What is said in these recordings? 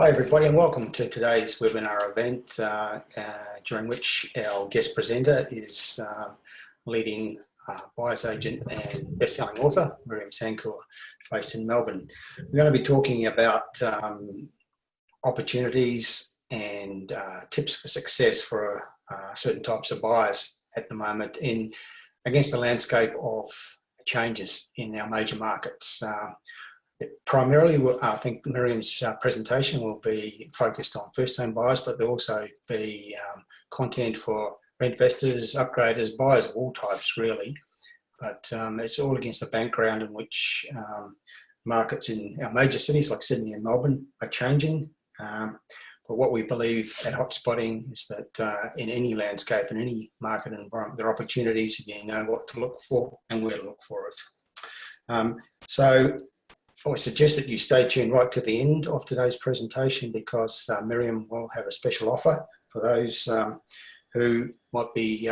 Hi everybody and welcome to today's webinar event during which our guest presenter is leading buyer's agent and best-selling author Miriam Sandkuhler based in Melbourne. We're going to be talking about opportunities and tips for success for certain types of buyers at the moment against the landscape of changes in our major markets. Primarily, I think Miriam's presentation will be focused on first-home buyers, but there'll also be content for rentvestors, upgraders, buyers of all types, really. But it's all against the background in which markets in our major cities like Sydney and Melbourne are changing. But what we believe at Hotspotting is that in any landscape, in any market environment, there are opportunities, you know what to look for and where to look for it. So I suggest that you stay tuned right to the end of today's presentation because Miriam will have a special offer for those who might be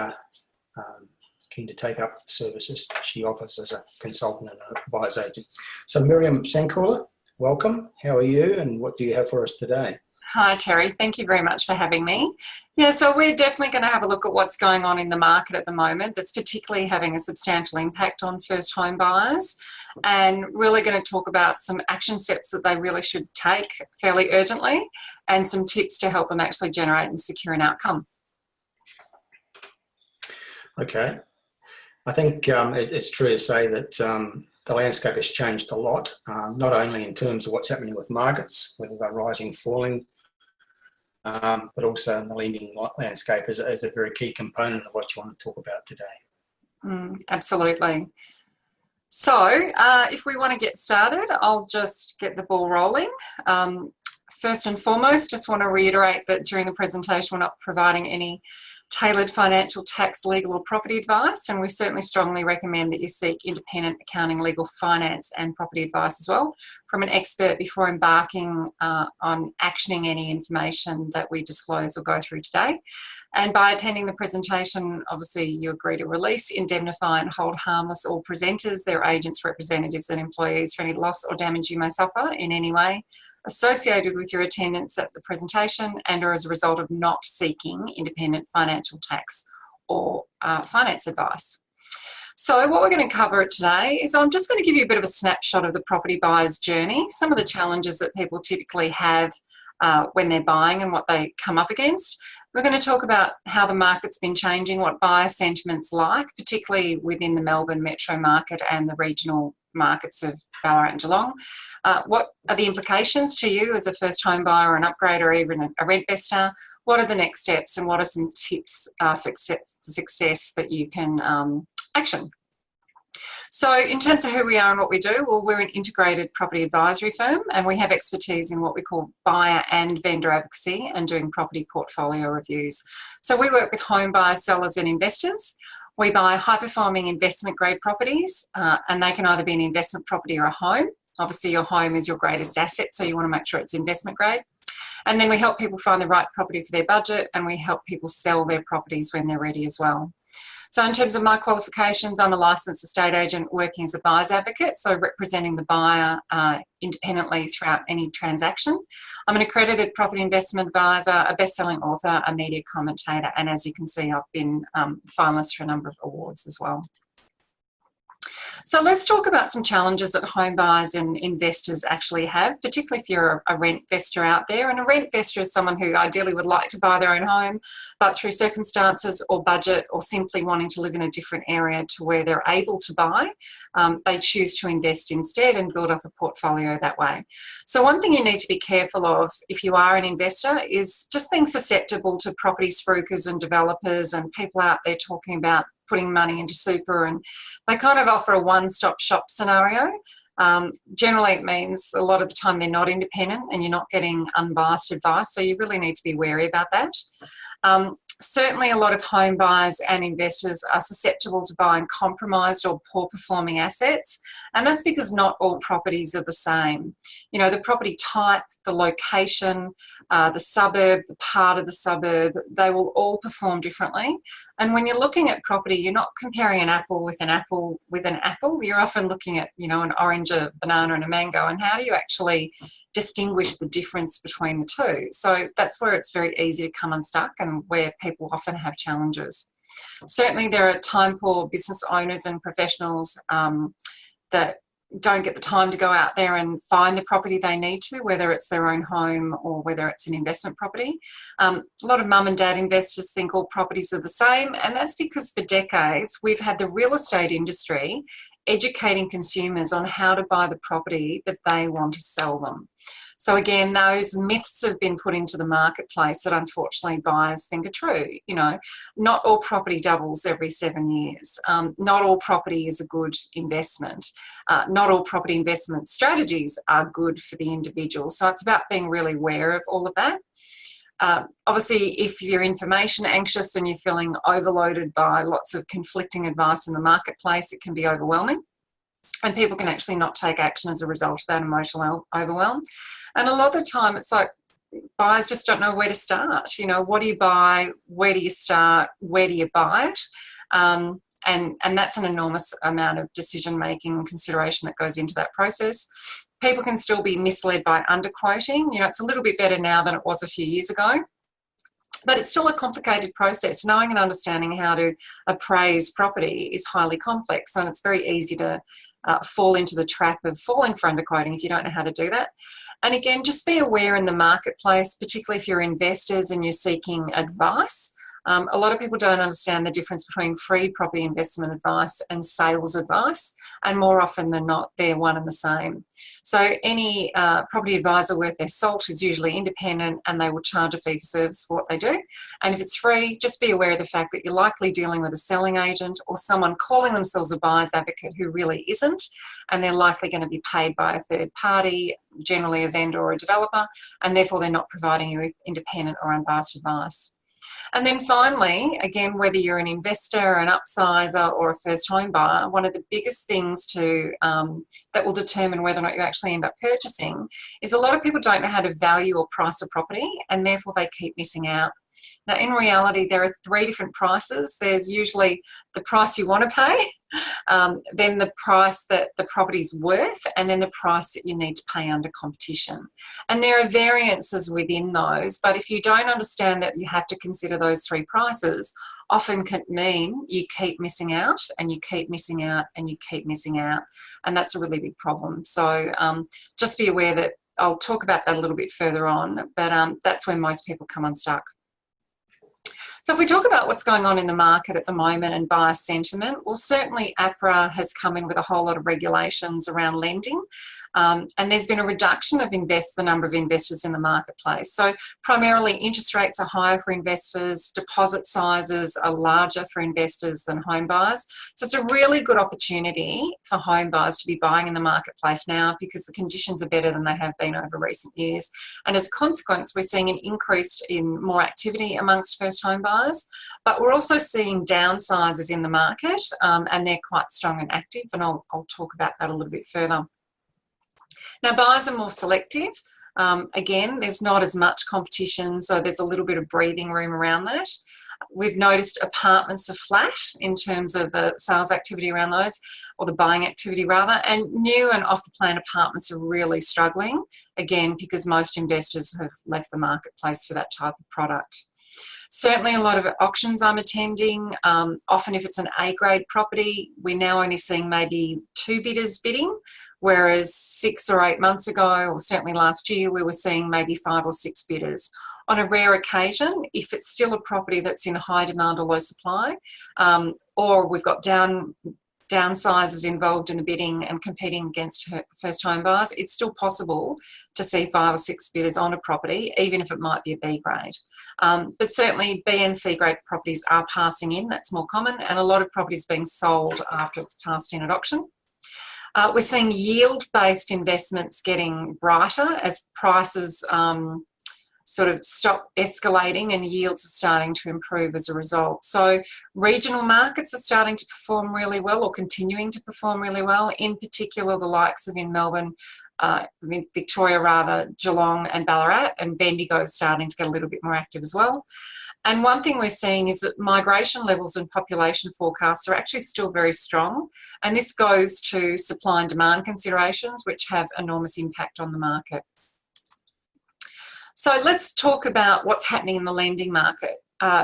keen to take up the services she offers as a consultant and a buyer's agent. So Miriam Sandkuhler, welcome. How are you and what do you have for us today? Hi Terry, thank you very much for having me. Yeah, so we're definitely going to have a look at what's going on in the market at the moment that's particularly having a substantial impact on first home buyers, and really going to talk about some action steps that they really should take fairly urgently and some tips to help them actually generate and secure an outcome. Okay. I think it's true to say that the landscape has changed a lot, not only in terms of what's happening with markets, whether they're rising, falling, but also in the lending landscape as a very key component of what you want to talk about today. Absolutely. So if we want to get started, I'll just get the ball rolling. First and foremost, just want to reiterate that during the presentation, we're not providing any tailored financial, tax, legal or property advice, and we certainly strongly recommend that you seek independent accounting, legal, finance and property advice as well from an expert before embarking on actioning any information that we disclose or go through today. And by attending the presentation, obviously you agree to release, indemnify and hold harmless all presenters, their agents, representatives and employees for any loss or damage you may suffer in any way associated with your attendance at the presentation and or as a result of not seeking independent financial, tax or finance advice. So what we're going to cover today is I'm just going to give you a bit of a snapshot of the property buyer's journey, some of the challenges that people typically have when they're buying and what they come up against. We're going to talk about how the market's been changing, what buyer sentiment's like, particularly within the Melbourne metro market and the regional markets of Ballarat and Geelong. What are the implications to you as a first home buyer, an upgrader or even a rent investor? What are the next steps and what are some tips for success that you can action? So in terms of who we are and what we do, well, we're an integrated property advisory firm and we have expertise in what we call buyer and vendor advocacy and doing property portfolio reviews. So we work with home buyers, sellers and investors. We buy high-performing investment-grade properties and they can either be an investment property or a home. Obviously, your home is your greatest asset, so you want to make sure it's investment-grade. And then we help people find the right property for their budget and we help people sell their properties when they're ready as well. So in terms of my qualifications, I'm a licensed estate agent working as a buyer's advocate, so representing the buyer independently throughout any transaction. I'm an accredited property investment advisor, a best-selling author, a media commentator, and as you can see, I've been finalist for a number of awards as well. So let's talk about some challenges that home buyers and investors actually have, particularly if you're a rent investor out there. And a rent investor is someone who ideally would like to buy their own home, but through circumstances or budget or simply wanting to live in a different area to where they're able to buy, they choose to invest instead and build up a portfolio that way. So one thing you need to be careful of if you are an investor is just being susceptible to property spruikers and developers and people out there talking about putting money into super, and they kind of offer a one-stop shop scenario. Generally it means a lot of the time they're not independent and you're not getting unbiased advice, so you really need to be wary about that. Certainly a lot of home buyers and investors are susceptible to buying compromised or poor performing assets, and that's because not all properties are the same. You know, the property type, the location, the suburb, the part of the suburb, they will all perform differently. And when you're looking at property, you're not comparing an apple with an apple with an apple. You're often looking at, you know, an orange, a banana and a mango, and how do you actually distinguish the difference between the two? So that's where it's very easy to come unstuck and where people often have challenges. Certainly there are time poor business owners and professionals that don't get the time to go out there and find the property they need to, whether it's their own home or whether it's an investment property. A lot of mum and dad investors think all properties are the same, and that's because for decades we've had the real estate industry educating consumers on how to buy the property that they want to sell them. So again, those myths have been put into the marketplace that unfortunately buyers think are true. You know, not all property doubles every 7 years. Not all property is a good investment. Not all property investment strategies are good for the individual. So it's about being really aware of all of that. Obviously, if you're information anxious and you're feeling overloaded by lots of conflicting advice in the marketplace, it can be overwhelming. And people can actually not take action as a result of that emotional overwhelm. And a lot of the time it's like buyers just don't know where to start. You know, what do you buy? Where do you start? Where do you buy it? And that's an enormous amount of decision making and consideration that goes into that process. People can still be misled by underquoting. You know, it's a little bit better now than it was a few years ago, but it's still a complicated process. Knowing and understanding how to appraise property is highly complex, and it's very easy to fall into the trap of falling for underquoting if you don't know how to do that. And again, just be aware in the marketplace, particularly if you're investors and you're seeking advice. A lot of people don't understand the difference between free property investment advice and sales advice, and more often than not, they're one and the same. So any property advisor worth their salt is usually independent, and they will charge a fee for service for what they do. And if it's free, just be aware of the fact that you're likely dealing with a selling agent or someone calling themselves a buyer's advocate who really isn't, and they're likely going to be paid by a third party, generally a vendor or a developer, and therefore they're not providing you with independent or unbiased advice. And then finally, again, whether you're an investor, an upsizer or a first home buyer, one of the biggest things that will determine whether or not you actually end up purchasing is a lot of people don't know how to value or price a property, and therefore they keep missing out. Now, in reality, there are 3 different prices. There's usually the price you want to pay, then the price that the property's worth, and then the price that you need to pay under competition. And there are variances within those, but if you don't understand that you have to consider those 3 prices, often can mean you keep missing out and you keep missing out and you keep missing out. And that's a really big problem. So just be aware that I'll talk about that a little bit further on, but that's where most people come unstuck. So if we talk about what's going on in the market at the moment and buyer sentiment, well, certainly APRA has come in with a whole lot of regulations around lending, and there's been a reduction of the number of investors in the marketplace. So primarily interest rates are higher for investors, deposit sizes are larger for investors than home buyers. So it's a really good opportunity for home buyers to be buying in the marketplace now because the conditions are better than they have been over recent years. And as a consequence, we're seeing an increase in more activity amongst first home buyers, but we're also seeing downsizes in the market, and they're quite strong and active, and I'll talk about that a little bit further. Now, buyers are more selective. Again, there's not as much competition, so there's a little bit of breathing room around that. We've noticed apartments are flat in terms of the sales activity around those, or the buying activity rather, and new and off-the-plan apartments are really struggling, again, because most investors have left the marketplace for that type of product. Certainly a lot of auctions I'm attending, often if it's an A-grade property, we're now only seeing maybe 2 bidders bidding, whereas 6 or 8 months ago, or certainly last year, we were seeing maybe 5 or 6 bidders. On a rare occasion, if it's still a property that's in high demand or low supply, or we've got downsizes involved in the bidding and competing against first home buyers, it's still possible to see 5 or 6 bidders on a property, even if it might be a B grade. But certainly B and C grade properties are passing in, that's more common, and a lot of properties being sold after it's passed in at auction. We're seeing yield-based investments getting brighter as prices sort of stop escalating, and yields are starting to improve as a result. So regional markets are starting to perform really well, or continuing to perform really well, in particular the likes of in Melbourne, in Victoria rather, Geelong and Ballarat, and Bendigo is starting to get a little bit more active as well. And one thing we're seeing is that migration levels and population forecasts are actually still very strong. And this goes to supply and demand considerations, which have enormous impact on the market. So let's talk about what's happening in the lending market.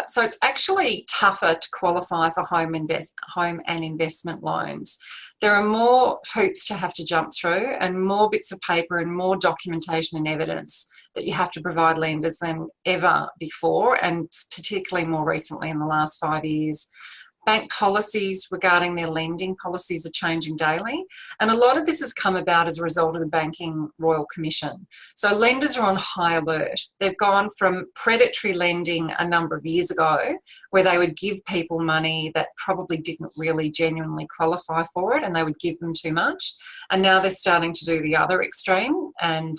So it's actually tougher to qualify for home and investment loans. There are more hoops to have to jump through, and more bits of paper and more documentation and evidence that you have to provide lenders than ever before, and particularly more recently in the last 5 years. Bank policies regarding their lending policies are changing daily, and a lot of this has come about as a result of the Banking Royal Commission. So lenders are on high alert. They've gone from predatory lending a number of years ago, where they would give people money that probably didn't really genuinely qualify for it, and they would give them too much. And now they're starting to do the other extreme and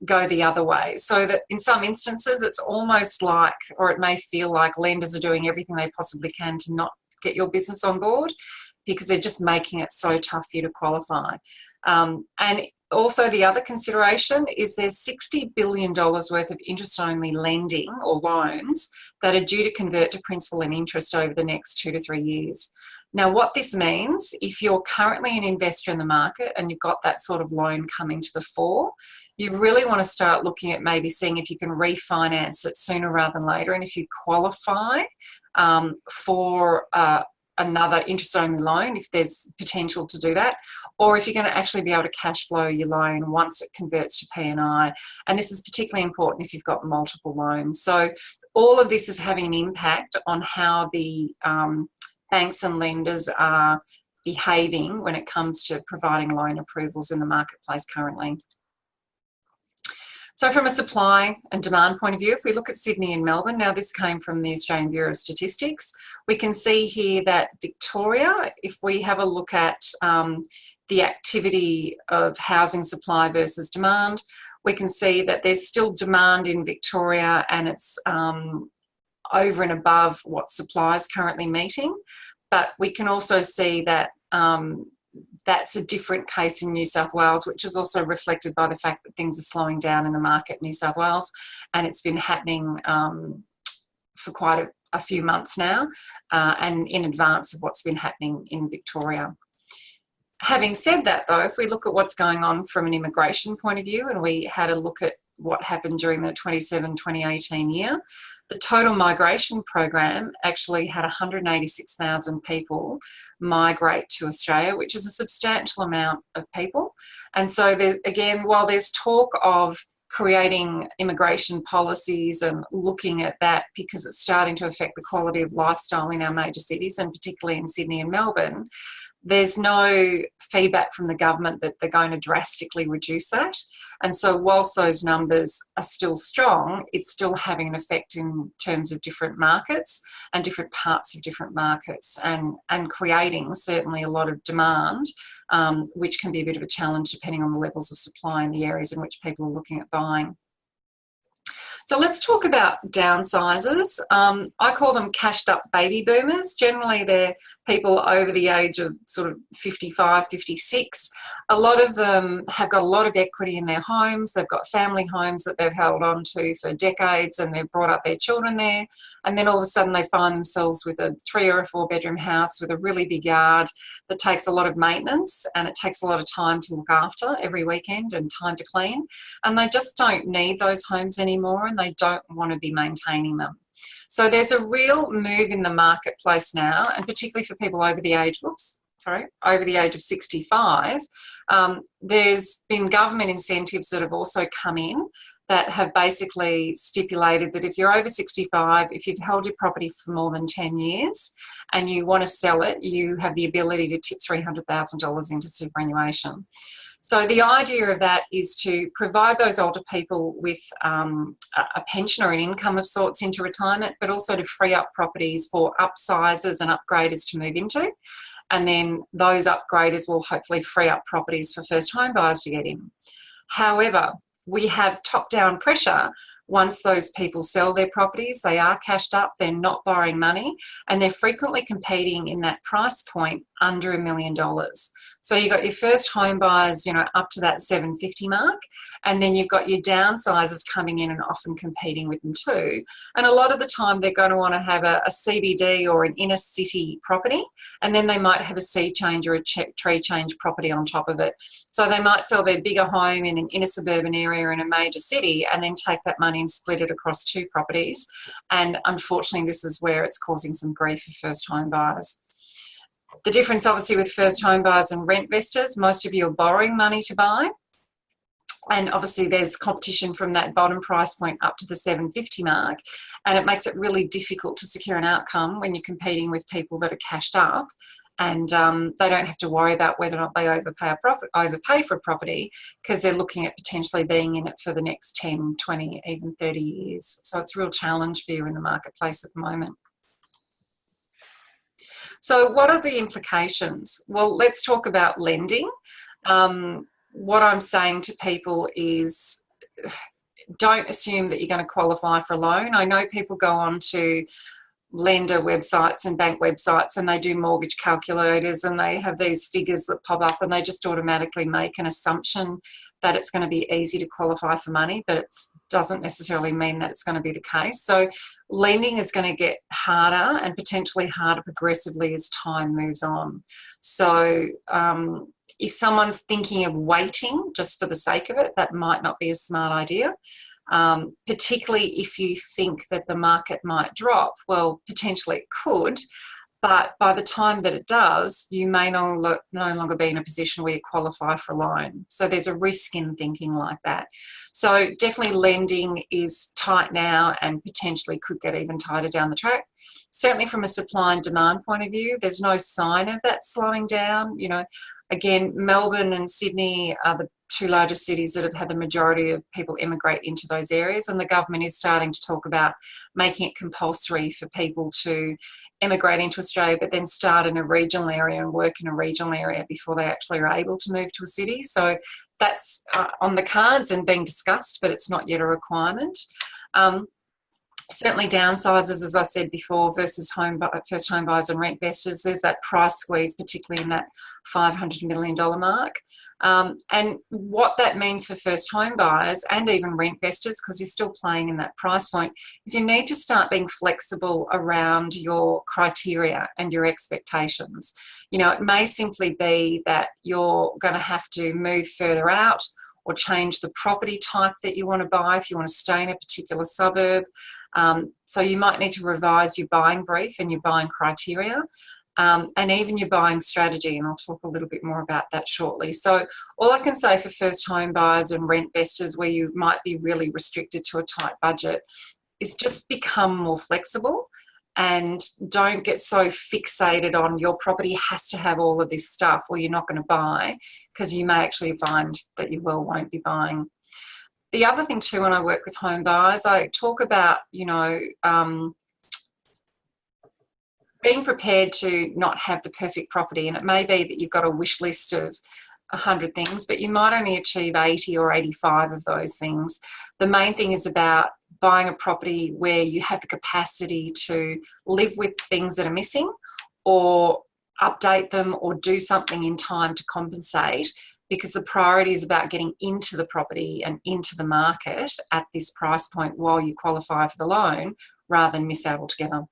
go the other way. So that in some instances it's almost like, or it may feel like, lenders are doing everything they possibly can to not get your business on board, because they're just making it so tough for you to qualify. And also the other consideration is there's $60 billion worth of interest-only lending or loans that are due to convert to principal and interest over the next 2 to 3 years. Now, what this means, if you're currently an investor in the market and you've got that sort of loan coming to the fore, you really want to start looking at maybe seeing if you can refinance it sooner rather than later, and if you qualify for another interest-only loan, if there's potential to do that, or if you're going to actually be able to cash flow your loan once it converts to P&I. And this is particularly important if you've got multiple loans. So all of this is having an impact on how the banks and lenders are behaving when it comes to providing loan approvals in the marketplace currently. So from a supply and demand point of view, if we look at Sydney and Melbourne, now this came from the Australian Bureau of Statistics, we can see here that Victoria, if we have a look at the activity of housing supply versus demand, we can see that there's still demand in Victoria, and it's over and above what supply is currently meeting. But we can also see that that's a different case in New South Wales, which is also reflected by the fact that things are slowing down in the market in New South Wales, and it's been happening for quite a few months now, and in advance of what's been happening in Victoria. Having said that, though, if we look at what's going on from an immigration point of view, and we had a look at what happened during the 2018 year, the total migration program actually had 186,000 people migrate to Australia, which is a substantial amount of people. And so, again, while there's talk of creating immigration policies and looking at that because it's starting to affect the quality of lifestyle in our major cities, and particularly in Sydney and Melbourne, there's no feedback from the government that they're going to drastically reduce that. And so whilst those numbers are still strong, it's still having an effect in terms of different markets and different parts of different markets, and creating certainly a lot of demand, which can be a bit of a challenge depending on the levels of supply in the areas in which people are looking at buying. So let's talk about downsizers. I call them cashed up baby boomers. Generally, they're people over the age of sort of 55, 56. A lot of them have got a lot of equity in their homes. They've got family homes that they've held on to for decades, and they've brought up their children there. And then all of a sudden they find themselves with a 3 or 4 bedroom house with a really big yard that takes a lot of maintenance, and it takes a lot of time to look after every weekend and time to clean. And they just don't need those homes anymore, and they don't want to be maintaining them. So there's a real move in the marketplace now, and particularly for people over the age, over the age of 65, there's been government incentives that have also come in that have basically stipulated that if you're over 65, if you've held your property for more than 10 years and you want to sell it, you have the ability to tip $300,000 into superannuation. So the idea of that is to provide those older people with a pension or an income of sorts into retirement, but also to free up properties for upsizers and upgraders to move into. And then those upgraders will hopefully free up properties for first home buyers to get in. However, we have top-down pressure once those people sell their properties, they are cashed up, they're not borrowing money, and they're frequently competing in that price point under $1 million. So you've got your first home buyers, you know, up to that 750 mark, and then you've got your downsizers coming in and often competing with them too. And a lot of the time they're going to want to have a CBD or an inner city property, and then they might have a sea change or a tree change property on top of it. So they might sell their bigger home in an inner suburban area in a major city and then take that money and split it across 2 properties. And unfortunately, this is where it's causing some grief for first home buyers. The difference obviously with first home buyers and rent investors, most of you are borrowing money to buy. And obviously there's competition from that bottom price point up to the 750 mark. And it makes it really difficult to secure an outcome when you're competing with people that are cashed up, and they don't have to worry about whether or not they overpay for a property, because they're looking at potentially being in it for the next 10, 20, even 30 years. So it's a real challenge for you in the marketplace at the moment. So what are the implications? Well, let's talk about lending. What I'm saying to people is, don't assume that you're going to qualify for a loan. I know people go on to lender websites and bank websites and they do mortgage calculators and they have these figures that pop up and they just automatically make an assumption that it's going to be easy to qualify for money, but it doesn't necessarily mean that it's going to be the case. So lending is going to get harder and potentially harder progressively as time moves on. So if someone's thinking of waiting just for the sake of it, that might not be a smart idea. Particularly if you think that the market might drop. Well, potentially it could, but by the time that it does, you may no longer be in a position where you qualify for a loan. So there's a risk in thinking like that. So definitely lending is tight now and potentially could get even tighter down the track. Certainly from a supply and demand point of view, there's no sign of that slowing down. You know, again, Melbourne and Sydney are the 2 largest cities that have had the majority of people immigrate into those areas, and the government is starting to talk about making it compulsory for people to emigrate into Australia but then start in a regional area and work in a regional area before they actually are able to move to a city. So that's on the cards and being discussed, but it's not yet a requirement. Certainly downsizes, as I said before, versus first home buyers and rent investors, there's that price squeeze, particularly in that $500 million mark. And what that means for first home buyers and even rent investors, because you're still playing in that price point, is you need to start being flexible around your criteria and your expectations. You know, it may simply be that you're going to have to move further out or change the property type that you want to buy if you want to stay in a particular suburb. So you might need to revise your buying brief and your buying criteria, and even your buying strategy, and I'll talk a little bit more about that shortly. So all I can say for first home buyers and rent investors where you might be really restricted to a tight budget is just become more flexible and don't get so fixated on your property has to have all of this stuff or you're not going to buy, because you may actually find that you won't be buying. The other thing too, when I work with home buyers, I talk about, you know, being prepared to not have the perfect property. And it may be that you've got a wish list of 100 things, but you might only achieve 80 or 85 of those things. The main thing is about buying a property where you have the capacity to live with things that are missing or update them or do something in time to compensate, because the priority is about getting into the property and into the market at this price point while you qualify for the loan, rather than miss out altogether.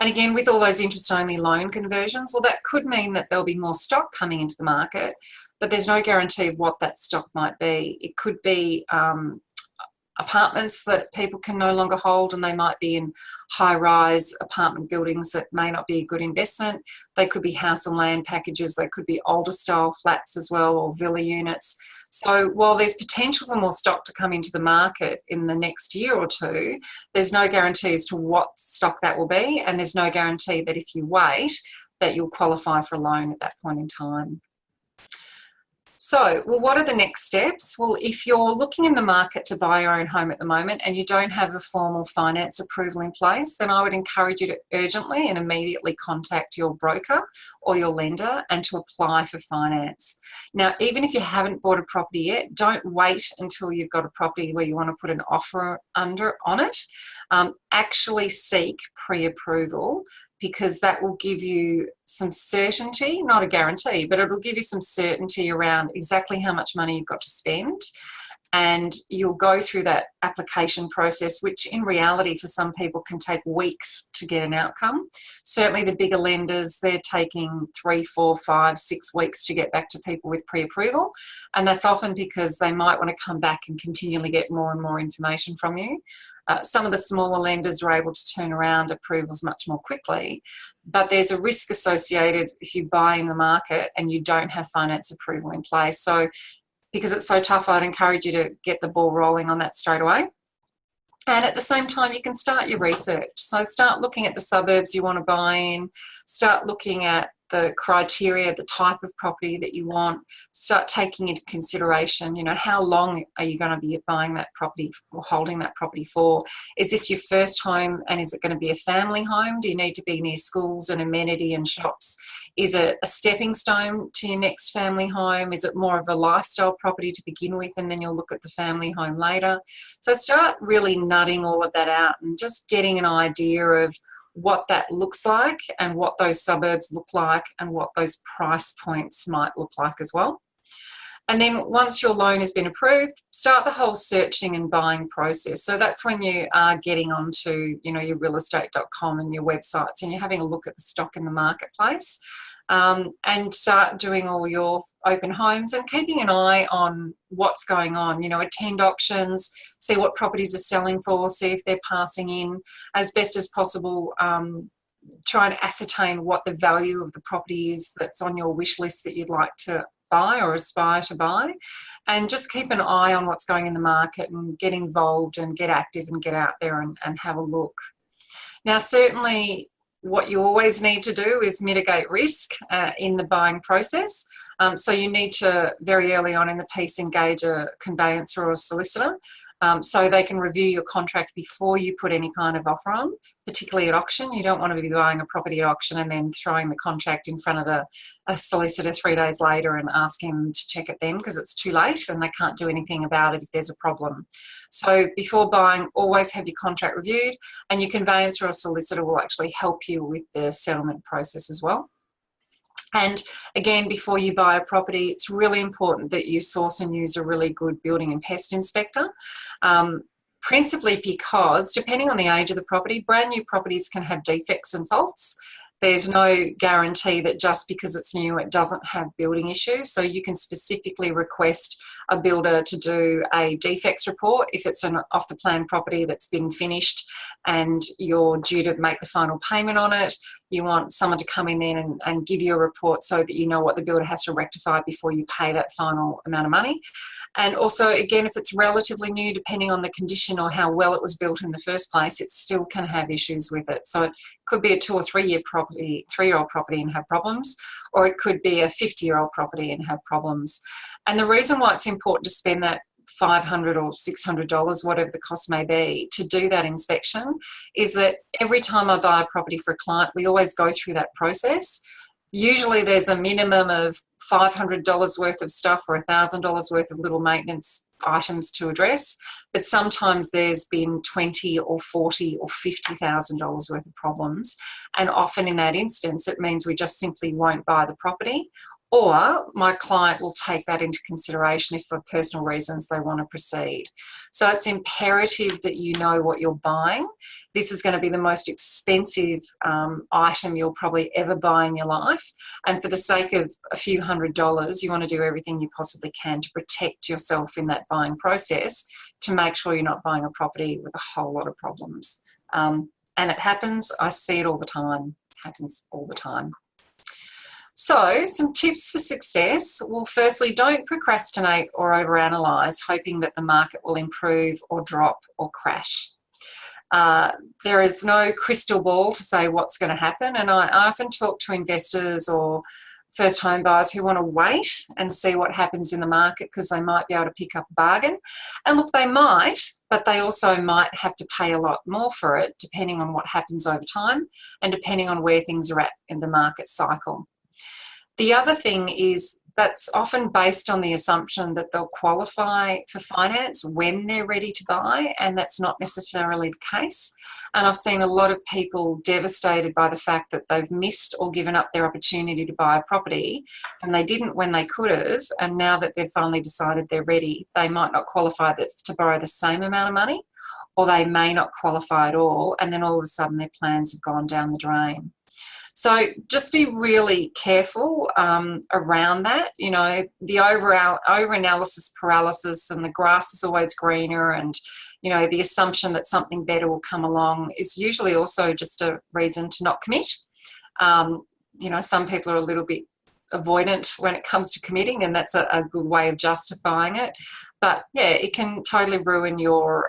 And again, with all those interest-only loan conversions, well, that could mean that there'll be more stock coming into the market, but there's no guarantee of what that stock might be. It could be apartments that people can no longer hold, and they might be in high-rise apartment buildings that may not be a good investment. They could be house and land packages. They could be older style flats as well, or villa units. So while there's potential for more stock to come into the market in the next year or two, there's no guarantee as to what stock that will be, and there's no guarantee that if you wait that you'll qualify for a loan at that point in time. So, well, what are the next steps? Well, if you're looking in the market to buy your own home at the moment and you don't have a formal finance approval in place, then I would encourage you to urgently and immediately contact your broker or your lender and to apply for finance. Now, even if you haven't bought a property yet, don't wait until you've got a property where you want to put an offer on it. Actually seek pre-approval, because that will give you some certainty, not a guarantee, but it'll give you some certainty around exactly how much money you've got to spend. And you'll go through that application process, which in reality for some people can take weeks to get an outcome. Certainly the bigger lenders, they're taking 3, 4, 5, 6 weeks to get back to people with pre-approval. And that's often because they might want to come back and continually get more and more information from you. Some of the smaller lenders are able to turn around approvals much more quickly, but there's a risk associated if you buy in the market and you don't have finance approval in place. So because it's so tough, I'd encourage you to get the ball rolling on that straight away. And at the same time, you can start your research. So start looking at the suburbs you want to buy in, start looking at the criteria, the type of property that you want, start taking into consideration, how long are you going to be buying that property or holding that property for? Is this your first home and is it going to be a family home? Do you need to be near schools and amenity and shops? Is it a stepping stone to your next family home? Is it more of a lifestyle property to begin with and then you'll look at the family home later? So start really nutting all of that out and just getting an idea of what that looks like and what those suburbs look like and what those price points might look like as well. And then once your loan has been approved, start the whole searching and buying process. So that's when you are getting onto, your realestate.com and your websites and you're having a look at the stock in the marketplace, and start doing all your open homes and keeping an eye on what's going on. Attend auctions, see what properties are selling for, see if they're passing in as best as possible. Try and ascertain what the value of the property is that's on your wish list that you'd like to buy or aspire to buy, and just keep an eye on what's going in the market and get involved and get active and get out there and have a look. Now, certainly what you always need to do is mitigate risk in the buying process. So you need to, very early on in the piece, engage a conveyancer or a solicitor so they can review your contract before you put any kind of offer on, particularly at auction. You don't want to be buying a property at auction and then throwing the contract in front of a solicitor 3 days later and asking them to check it then, because it's too late and they can't do anything about it if there's a problem. So before buying, always have your contract reviewed, and your conveyancer or solicitor will actually help you with the settlement process as well. And again, before you buy a property, it's really important that you source and use a really good building and pest inspector, principally because depending on the age of the property, brand new properties can have defects and faults. There's no guarantee that just because it's new, it doesn't have building issues. So you can specifically request a builder to do a defects report if it's an off-the-plan property that's been finished and you're due to make the final payment on it. You want someone to come in then and give you a report so that you know what the builder has to rectify before you pay that final amount of money. And also, again, if it's relatively new, depending on the condition or how well it was built in the first place, it still can have issues with it. So it could be a 2 or 3 year property, 3-year-old property and have problems, or it could be a 50-year-old property and have problems. And the reason why it's important to spend that $500 or $600, whatever the cost may be, to do that inspection is that every time I buy a property for a client, we always go through that process. Usually there's a minimum of $500 worth of stuff or $1,000 worth of little maintenance items to address, but sometimes there's been $20 or $40 or $50,000 worth of problems, and often in that instance it means we just simply won't buy the property, or my client will take that into consideration if for personal reasons they want to proceed. So it's imperative that you know what you're buying. This is going to be the most expensive item you'll probably ever buy in your life. And for the sake of a few $100s, you want to do everything you possibly can to protect yourself in that buying process to make sure you're not buying a property with a whole lot of problems. And it happens. I see it all the time. It happens all the time. So some tips for success. Well, firstly, don't procrastinate or overanalyze, hoping that the market will improve or drop or crash. There is no crystal ball to say what's going to happen. And I often talk to investors or first home buyers who want to wait and see what happens in the market because they might be able to pick up a bargain. And look, they might, but they also might have to pay a lot more for it depending on what happens over time and depending on where things are at in the market cycle. The other thing is that's often based on the assumption that they'll qualify for finance when they're ready to buy, and that's not necessarily the case. And I've seen a lot of people devastated by the fact that they've missed or given up their opportunity to buy a property, and they didn't when they could have, and now that they've finally decided they're ready, they might not qualify to borrow the same amount of money, or they may not qualify at all, and then all of a sudden their plans have gone down the drain. So just be really careful around that. You know, the over-analysis paralysis and the grass is always greener, and, you know, the assumption that something better will come along is usually also just a reason to not commit. You know, some people are a little bit avoidant when it comes to committing, and that's a good way of justifying it. But yeah, it can totally ruin your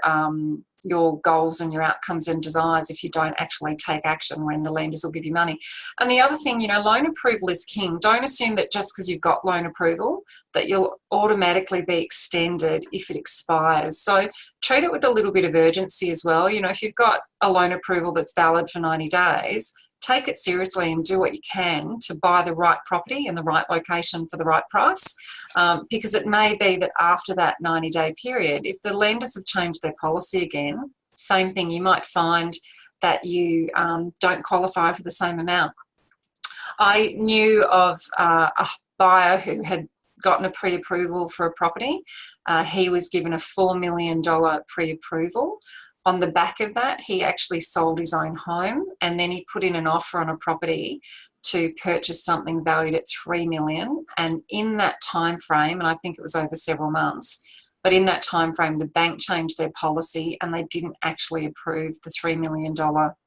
goals and your outcomes and desires if you don't actually take action when the lenders will give you money. And the other thing, you know, loan approval is king. Don't assume that just because you've got loan approval that you'll automatically be extended if it expires. So treat it with a little bit of urgency as well. You know, if you've got a loan approval that's valid for 90 days, take it seriously and do what you can to buy the right property in the right location for the right price, because it may be that after that 90-day period, if the lenders have changed their policy again, same thing, you might find that you don't qualify for the same amount. I knew of a buyer who had gotten a pre-approval for a property. He was given a $4 million pre-approval. On the back of that, he actually sold his own home, and then he put in an offer on a property to purchase something valued at $3 million. And in that time frame, and I think it was over several months, but in that time frame, the bank changed their policy and they didn't actually approve the $3 million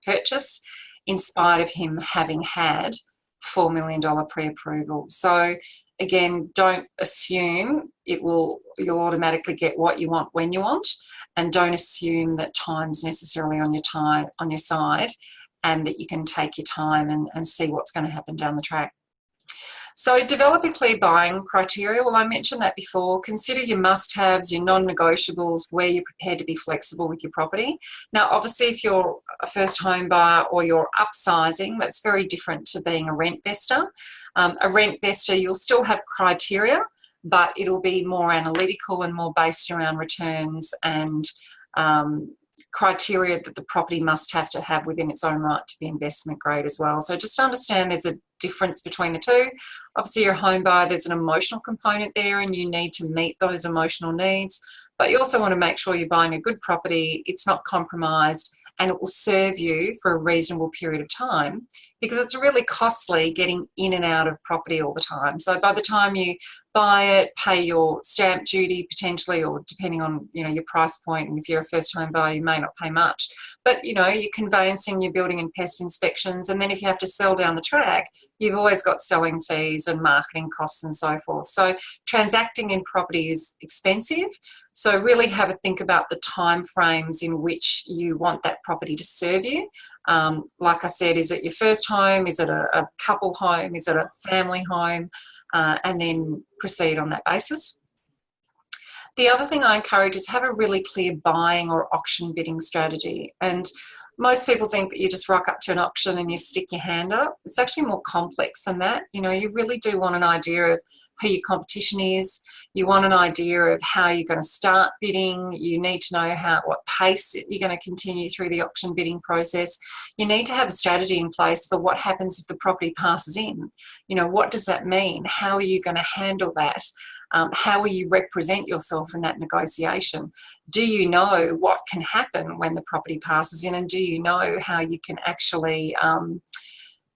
purchase, in spite of him having had $4 million pre-approval. So again, don't assume you'll automatically get what you want when you want, and don't assume that time's necessarily on your side, and that you can take your time and see what's going to happen down the track. So develop a clear buying criteria. Well, I mentioned that before. Consider your must-haves, your non-negotiables, where you're prepared to be flexible with your property. Now, obviously, if you're a first home buyer or you're upsizing, that's very different to being a rent vestor. A rent vestor, you'll still have criteria, but it'll be more analytical and more based around returns and criteria that the property must have to have within its own right to be investment grade as well. So just understand there's a difference between the two. Obviously, you're a home buyer, there's an emotional component there, and you need to meet those emotional needs. But you also want to make sure you're buying a good property, it's not compromised, and it will serve you for a reasonable period of time, because it's really costly getting in and out of property all the time. So by the time you buy it, pay your stamp duty potentially, or depending on, you know, your price point, and if you're a first home buyer, you may not pay much. But, you know, you're conveyancing, your building and pest inspections, and then if you have to sell down the track, you've always got selling fees and marketing costs and so forth. So transacting in property is expensive. So really have a think about the time frames in which you want that property to serve you. Like I said, is it your first home? Is it a couple home? Is it a family home? And then proceed on that basis. The other thing I encourage is have a really clear buying or auction bidding strategy. And most people think that you just rock up to an auction and you stick your hand up. It's actually more complex than that. You know, you really do want an idea of who your competition is. You want an idea of how you're going to start bidding. You need to know what pace you're going to continue through the auction bidding process. You need to have a strategy in place for what happens if the property passes in. You know, what does that mean? How are you going to handle that? How will you represent yourself in that negotiation? Do you know what can happen when the property passes in, and do you know how you can actually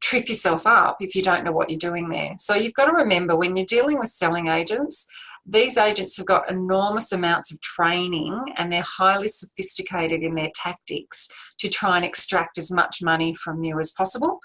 trip yourself up if you don't know what you're doing there? So you've got to remember, when you're dealing with selling agents, these agents have got enormous amounts of training, and they're highly sophisticated in their tactics to try and extract as much money from you as possible.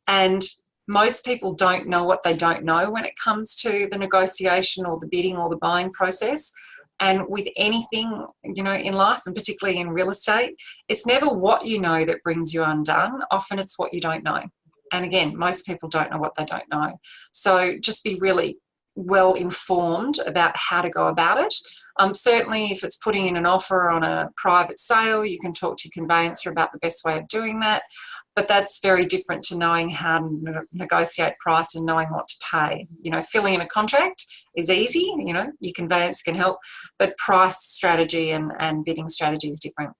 And most people don't know what they don't know when it comes to the negotiation or the bidding or the buying process. And with anything, you know, in life, and particularly in real estate, it's never what you know that brings you undone. Often it's what you don't know. And again, most people don't know what they don't know. So just be really well informed about how to go about it. Certainly if it's putting in an offer on a private sale, you can talk to your conveyancer about the best way of doing that, but that's very different to knowing how to negotiate price and knowing what to pay. You know, filling in a contract is easy, you know, your conveyancer can help, but price strategy and bidding strategy is different.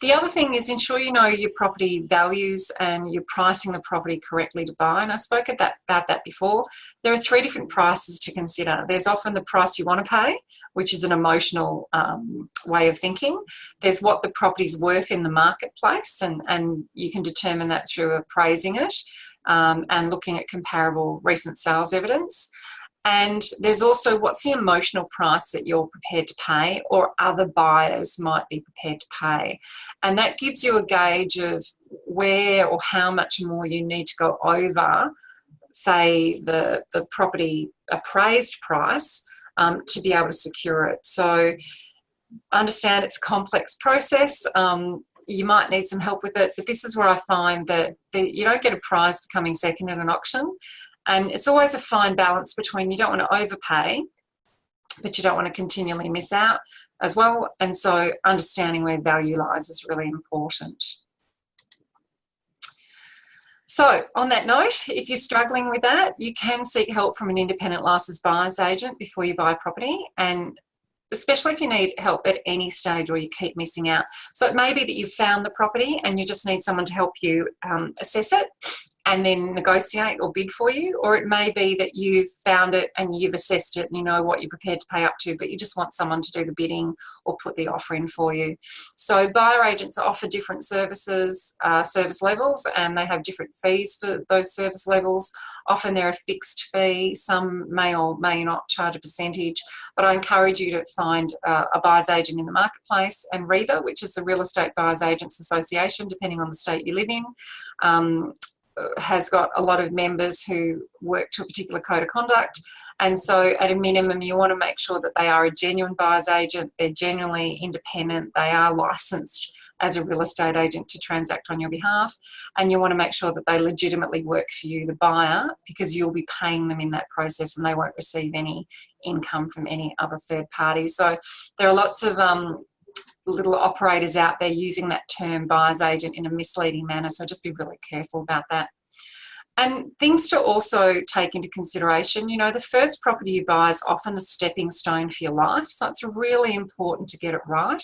The other thing is ensure you know your property values and you're pricing the property correctly to buy. And I spoke about that before. There are 3 different prices to consider. There's often the price you want to pay, which is an emotional way of thinking. There's what the property's worth in the marketplace, and you can determine that through appraising it and looking at comparable recent sales evidence. And there's also what's the emotional price that you're prepared to pay or other buyers might be prepared to pay. And that gives you a gauge of where or how much more you need to go over, say, the property appraised price to be able to secure it. So understand it's a complex process. You might need some help with it, but this is where I find that you don't get a prize for coming second in an auction. And it's always a fine balance between you don't want to overpay, but you don't want to continually miss out as well. And so understanding where value lies is really important. So on that note, if you're struggling with that, you can seek help from an independent licensed buyer's agent before you buy property, and especially if you need help at any stage or you keep missing out. So it may be that you've found the property and you just need someone to help you assess it and then negotiate or bid for you, or it may be that you've found it and you've assessed it and you know what you're prepared to pay up to, but you just want someone to do the bidding or put the offer in for you. So buyer agents offer different services, service levels, and they have different fees for those service levels. Often they're a fixed fee, some may or may not charge a percentage, but I encourage you to find a buyer's agent in the marketplace, and REBA, which is the Real Estate Buyers Agents Association, depending on the state you live in, has got a lot of members who work to a particular code of conduct. And so at a minimum, you want to make sure that they are a genuine buyer's agent, they're genuinely independent, they are licensed as a real estate agent to transact on your behalf, and you want to make sure that they legitimately work for you, the buyer, because you'll be paying them in that process and they won't receive any income from any other third party. So there are lots of little operators out there using that term buyer's agent in a misleading manner, so just be really careful about that. And things to also take into consideration, you know, the first property you buy is often a stepping stone for your life, so it's really important to get it right.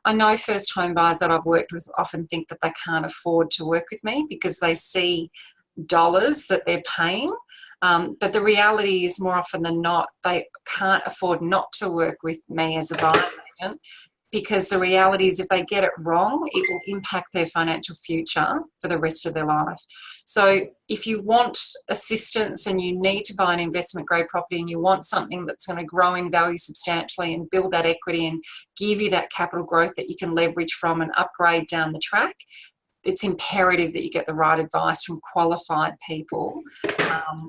I know first home buyers that I've worked with often think that they can't afford to work with me because they see dollars that they're paying, but the reality is more often than not, they can't afford not to work with me as a buyer's agent, because the reality is if they get it wrong, it will impact their financial future for the rest of their life. So if you want assistance and you need to buy an investment grade property and you want something that's going to grow in value substantially and build that equity and give you that capital growth that you can leverage from and upgrade down the track, it's imperative that you get the right advice from qualified people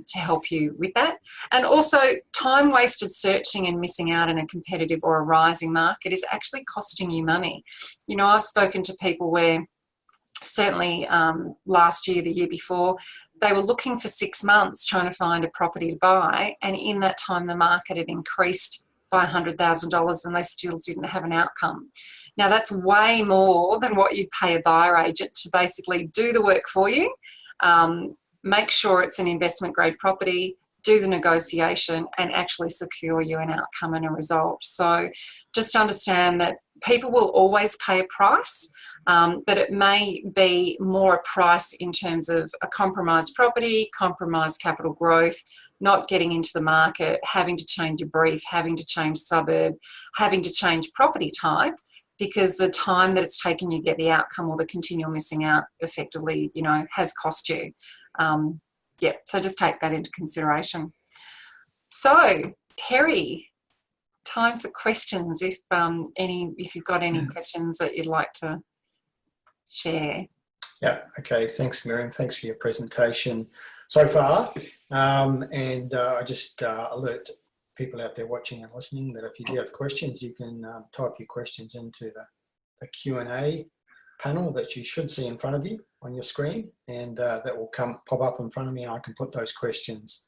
to help you with that. And also, time wasted searching and missing out in a competitive or a rising market is actually costing you money. You know, I've spoken to people where certainly last year, the year before, they were looking for 6 months trying to find a property to buy, and in that time the market had increased by $100,000 and they still didn't have an outcome. Now that's way more than what you'd pay a buyer agent to basically do the work for you, make sure it's an investment grade property, do the negotiation and actually secure you an outcome and a result. So just understand that people will always pay a price, but it may be more a price in terms of a compromised property, compromised capital growth, not getting into the market, having to change your brief, having to change suburb, having to change property type, because the time that it's taken you to get the outcome or the continual missing out effectively, you know, has cost you. Yeah, so just take that into consideration. So, Terry, time for questions. If you've got any questions that you'd like to share. Yeah, okay. Thanks, Miriam. Thanks for your presentation so far. And I just alert people out there watching and listening that if you do have questions, you can type your questions into the Q&A panel that you should see in front of you. on your screen, and that will pop up in front of me, and I can put those questions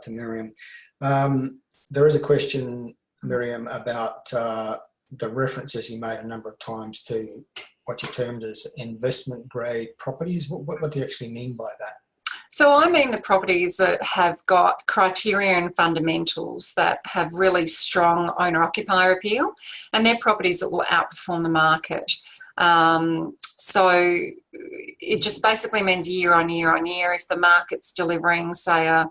to Miriam. There is a question, Miriam, about the references you made a number of times to what you termed as investment grade properties. What do you actually mean by that? So I mean the properties that have got criteria and fundamentals that have really strong owner-occupier appeal, and they're properties that will outperform the market. So it just basically means year on year on year, if the market's delivering, say, a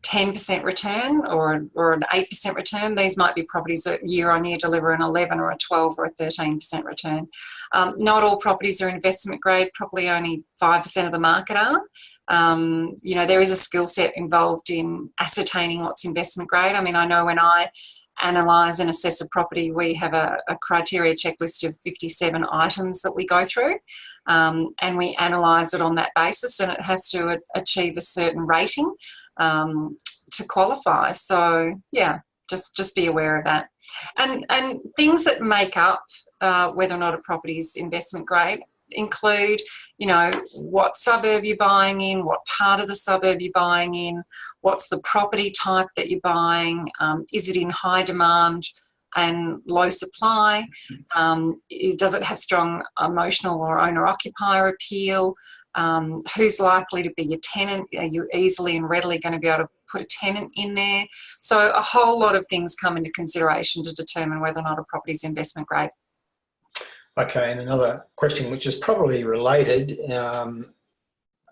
10% return or an 8% return, these might be properties that year on year deliver an 11 or a 12 or a 13% return. Not all properties are investment grade, probably only 5% of the market are. There is a skill set involved in ascertaining what's investment grade. I mean, I know when I analyse and assess a property, we have a criteria checklist of 57 items that we go through, and we analyse it on that basis, and it has to achieve a certain rating to qualify. So yeah, just be aware of that. And things that make up whether or not a property is investment grade include, what suburb you're buying in, what part of the suburb you're buying in, what's the property type that you're buying, is it in high demand and low supply, does it have strong emotional or owner-occupier appeal, who's likely to be your tenant, are you easily and readily going to be able to put a tenant in there? So a whole lot of things come into consideration to determine whether or not a property is investment grade. Okay, and another question which is probably related,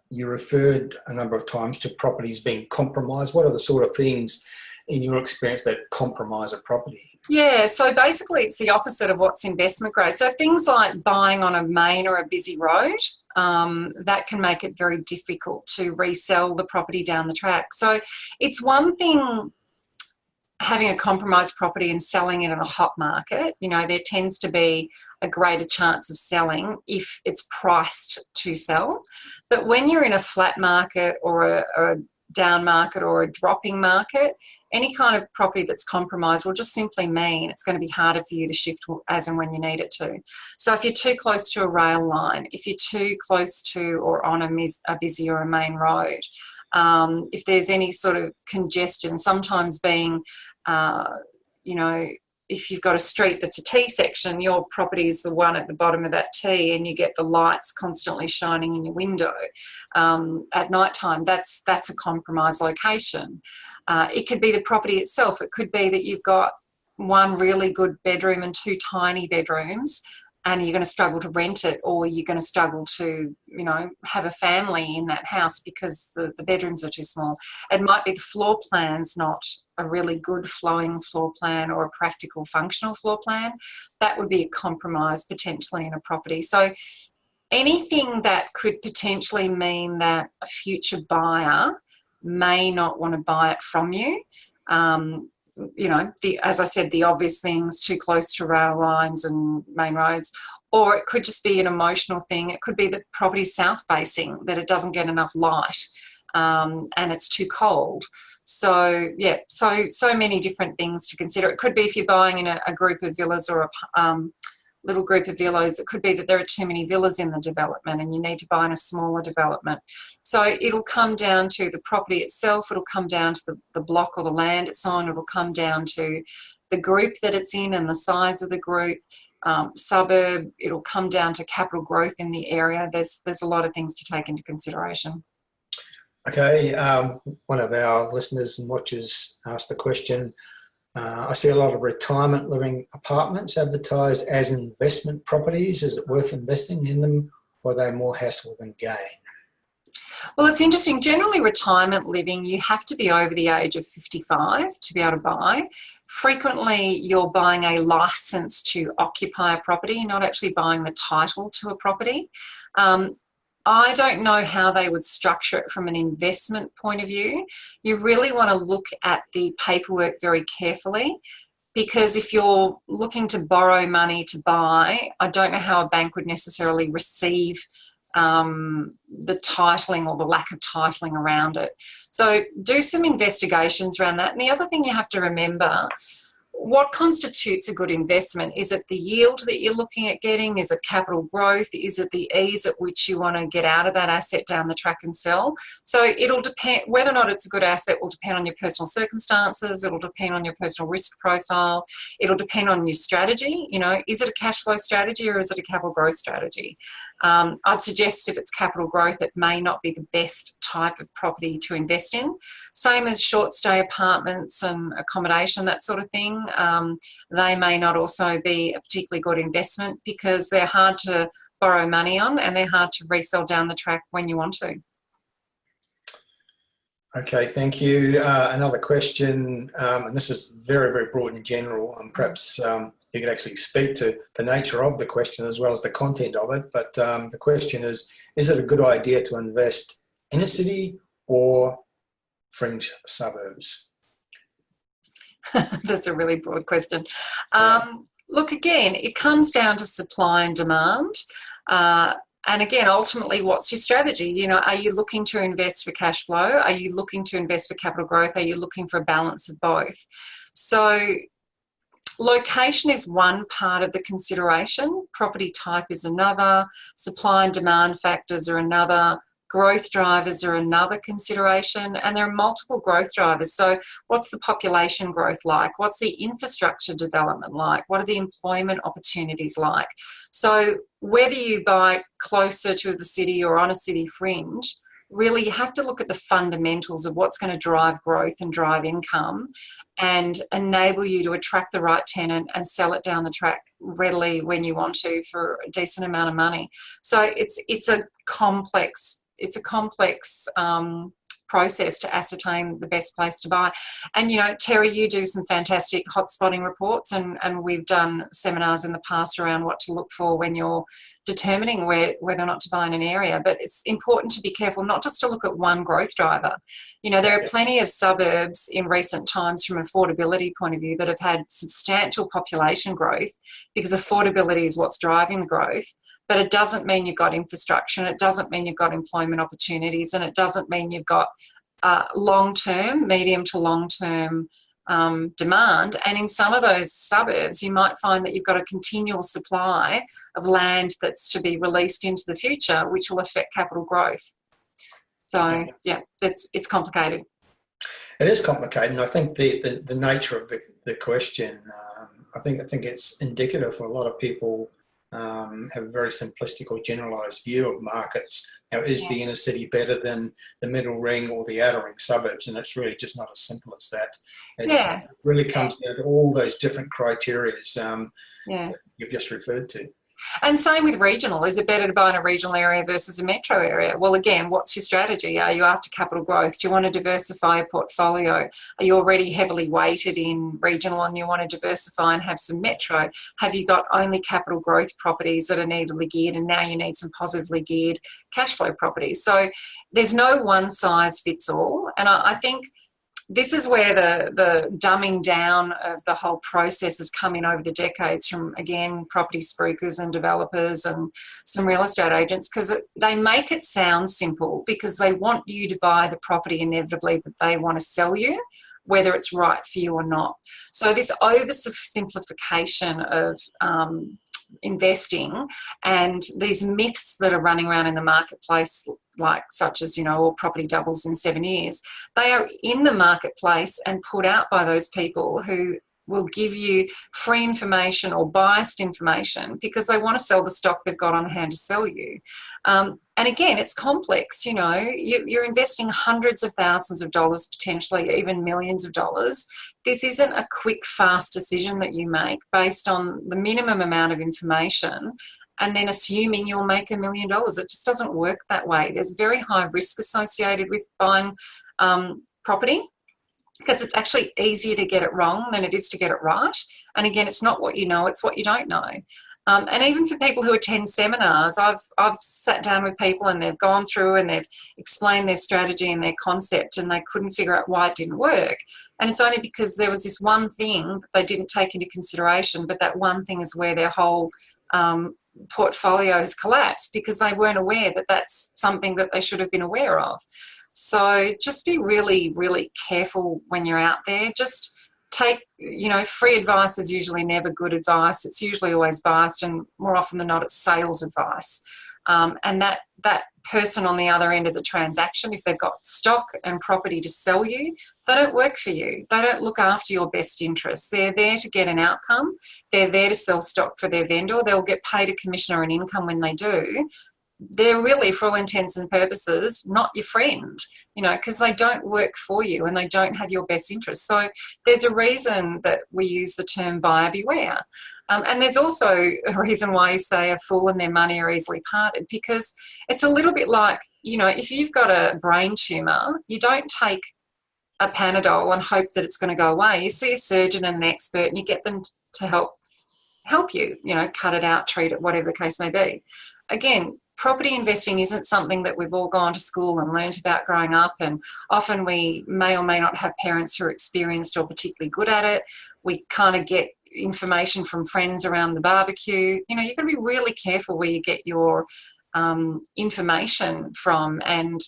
you referred a number of times to properties being compromised. What are the sort of things in your experience that compromise a property? Yeah, so basically it's the opposite of what's investment grade. So things like buying on a main or a busy road, that can make it very difficult to resell the property down the track. So it's one thing having a compromised property and selling it in a hot market. There tends to be a greater chance of selling if it's priced to sell. But when you're in a flat market or a down market or a dropping market, any kind of property that's compromised will just simply mean it's going to be harder for you to shift as and when you need it to. So if you're too close to a rail line, if you're too close to or on a busy or a main road, if there's any sort of congestion, sometimes being, if you've got a street that's a T section, your property is the one at the bottom of that T, and you get the lights constantly shining in your window at night time. That's a compromised location. It could be the property itself. It could be that you've got one really good bedroom and two tiny bedrooms, and you're going to struggle to rent it, or you're going to struggle to, have a family in that house because the bedrooms are too small. It might be the floor plan's not a really good flowing floor plan or a practical functional floor plan. That would be a compromise potentially in a property. So anything that could potentially mean that a future buyer may not want to buy it from you, as I said, the obvious things, too close to rail lines and main roads, or it could just be an emotional thing. It could be that property's south-facing, that it doesn't get enough light, and it's too cold. So, yeah, so many different things to consider. It could be if you're buying in a group of villas or a little group of villas, it could be that there are too many villas in the development and you need to buy in a smaller development. So it'll come down to the property itself, it'll come down to the block or the land it's on, it'll come down to the group that it's in and the size of the group, suburb, it'll come down to capital growth in the area. There's a lot of things to take into consideration. Okay, one of our listeners and watchers asked the question, I see a lot of retirement living apartments advertised as investment properties. Is it worth investing in them, or are they more hassle than gain? Well, it's interesting. Generally, retirement living, you have to be over the age of 55 to be able to buy. Frequently, you're buying a license to occupy a property, not actually buying the title to a property. I don't know how they would structure it from an investment point of view. You really want to look at the paperwork very carefully, because if you're looking to borrow money to buy, I don't know how a bank would necessarily receive the titling or the lack of titling around it. So do some investigations around that. And the other thing you have to remember, what constitutes a good investment? Is it the yield that you're looking at getting? Is it capital growth? Is it the ease at which you want to get out of that asset down the track and sell? So it'll depend, whether or not it's a good asset will depend on your personal circumstances. It'll depend on your personal risk profile. It'll depend on your strategy. You know, is it a cash flow strategy or is it a capital growth strategy? I'd suggest if it's capital growth, it may not be the best type of property to invest in. Same as short stay apartments and accommodation, that sort of thing. They may not also be a particularly good investment because they're hard to borrow money on and they're hard to resell down the track when you want to. Okay, thank you. Another question, and this is very, very broad in general, and perhaps you could actually speak to the nature of the question as well as the content of it. But the question is it a good idea to invest in a city or fringe suburbs? That's a really broad question. Yeah. Look, again, it comes down to supply and demand. And again, ultimately, what's your strategy? You know, are you looking to invest for cash flow? Are you looking to invest for capital growth? Are you looking for a balance of both? So location is one part of the consideration. Property type is another. Supply and demand factors are another. Growth drivers are another consideration, and there are multiple growth drivers. So what's the population growth like? What's the infrastructure development like? What are the employment opportunities like? So whether you buy closer to the city or on a city fringe, really you have to look at the fundamentals of what's going to drive growth and drive income and enable you to attract the right tenant and sell it down the track readily when you want to for a decent amount of money. So it's a complex process to ascertain the best place to buy. And, you know, Terry, you do some fantastic hotspotting reports and we've done seminars in the past around what to look for when you're determining whether or not to buy in an area. But it's important to be careful not just to look at one growth driver. You know, there are plenty of suburbs in recent times from an affordability point of view that have had substantial population growth because affordability is what's driving the growth. But it doesn't mean you've got infrastructure, and it doesn't mean you've got employment opportunities, and it doesn't mean you've got long-term, medium to long-term demand. And in some of those suburbs, you might find that you've got a continual supply of land that's to be released into the future, which will affect capital growth. So, yeah, it's complicated. It is complicated, and I think the nature of the question, I think it's indicative for a lot of people. Have a very simplistic or generalised view of markets. Now, is the inner city better than the middle ring or the outer ring suburbs? And it's really just not as simple as that. It really comes down to all those different criteria that you've just referred to. And same with regional. Is it better to buy in a regional area versus a metro area? Well, again, what's your strategy? Are you after capital growth? Do you want to diversify your portfolio? Are you already heavily weighted in regional and you want to diversify and have some metro? Have you got only capital growth properties that are negatively geared and now you need some positively geared cash flow properties? So there's no one size fits all. And I think this is where the dumbing down of the whole process has come in over the decades from, again, property spruikers and developers and some real estate agents, because they make it sound simple because they want you to buy the property inevitably that they want to sell you, whether it's right for you or not. So this oversimplification of investing and these myths that are running around in the marketplace, like such as, you know, all property doubles in 7 years, they are in the marketplace and put out by those people who will give you free information or biased information because they want to sell the stock they've got on hand to sell you. And again, it's complex. You know, you're investing hundreds of thousands of dollars, potentially even millions of dollars. This isn't a quick, fast decision that you make based on the minimum amount of information and then assuming you'll make $1 million. It just doesn't work that way. There's very high risk associated with buying property, because it's actually easier to get it wrong than it is to get it right. And again, it's not what you know, it's what you don't know. And even for people who attend seminars, I've sat down with people and they've gone through and they've explained their strategy and their concept and they couldn't figure out why it didn't work. And it's only because there was this one thing that they didn't take into consideration, but that one thing is where their whole portfolios collapsed because they weren't aware that that's something that they should have been aware of. So just be really, really careful when you're out there. Just take, free advice is usually never good advice. It's usually always biased, and more often than not, it's sales advice. And that person on the other end of the transaction, if they've got stock and property to sell you, they don't work for you. They don't look after your best interests. They're there to get an outcome. They're there to sell stock for their vendor. They'll get paid a commission or an income when they do. They're really, for all intents and purposes, not your friend, because they don't work for you and they don't have your best interests. So there's a reason that we use the term buyer beware. And there's also a reason why you say a fool and their money are easily parted, because it's a little bit like, if you've got a brain tumour, you don't take a Panadol and hope that it's going to go away. You see a surgeon and an expert and you get them to help you, cut it out, treat it, whatever the case may be. Again, property investing isn't something that we've all gone to school and learnt about growing up, and often we may or may not have parents who are experienced or particularly good at it. We kind of get information from friends around the barbecue. You've got to be really careful where you get your information from, and